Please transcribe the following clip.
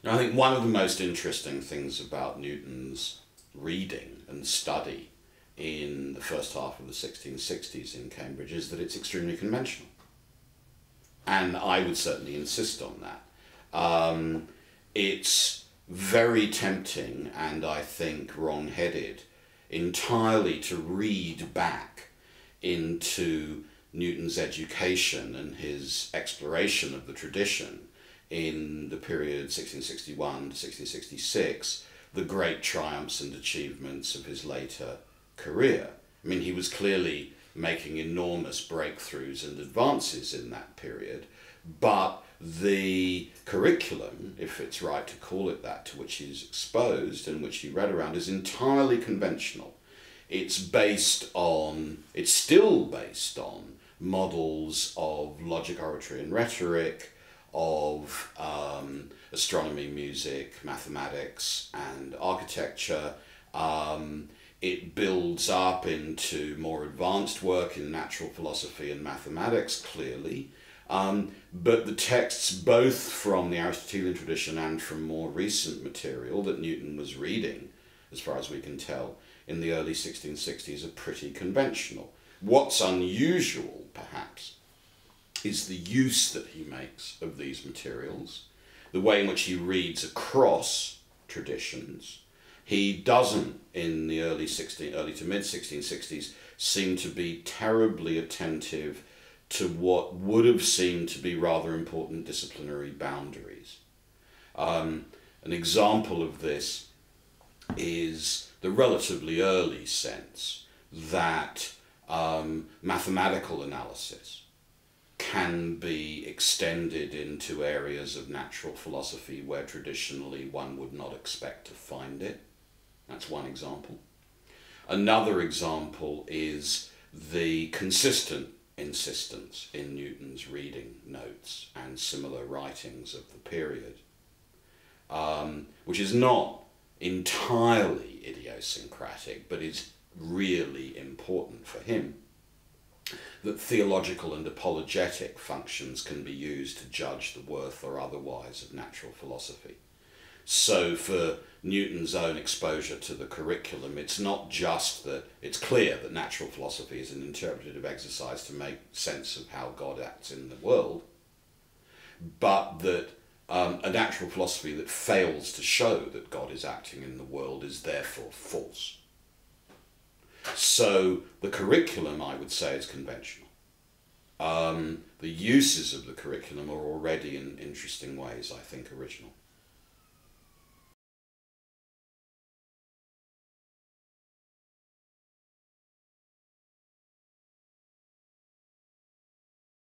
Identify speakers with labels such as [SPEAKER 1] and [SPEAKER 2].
[SPEAKER 1] I think one of the most interesting things about Newton's reading and study in the first half of the 1660s in Cambridge is that it's extremely conventional. And I would certainly insist on that. It's very tempting, and I think wrong-headed, entirely to read back into Newton's education and his exploration of the tradition in the period 1661 to 1666, the great triumphs and achievements of his later career. I mean, he was clearly making enormous breakthroughs and advances in that period, but the curriculum, if it's right to call it that, to which he's exposed and which he read around, is entirely conventional. It's still based on models of logic, oratory and rhetoric, of astronomy, music, mathematics and architecture. It builds up into more advanced work in natural philosophy and mathematics, clearly. But the texts, both from the Aristotelian tradition and from more recent material that Newton was reading, as far as we can tell, in the early 1660s, are pretty conventional. What's unusual, perhaps, is the use that he makes of these materials, the way in which he reads across traditions. He doesn't, in the early to mid 1660s, seem to be terribly attentive to what would have seemed to be rather important disciplinary boundaries. An example of this is the relatively early sense that mathematical analysis can be extended into areas of natural philosophy where traditionally one would not expect to find it. That's one example. Another example is the consistent insistence in Newton's reading notes and similar writings of the period, which is not entirely idiosyncratic, but is really important for him, that theological and apologetic functions can be used to judge the worth or otherwise of natural philosophy. So for Newton's own exposure to the curriculum, it's not just that it's clear that natural philosophy is an interpretative exercise to make sense of how God acts in the world, but that a natural philosophy that fails to show that God is acting in the world is therefore false. So the curriculum, I would say, is conventional. The uses of the curriculum are already in interesting ways, I think, original.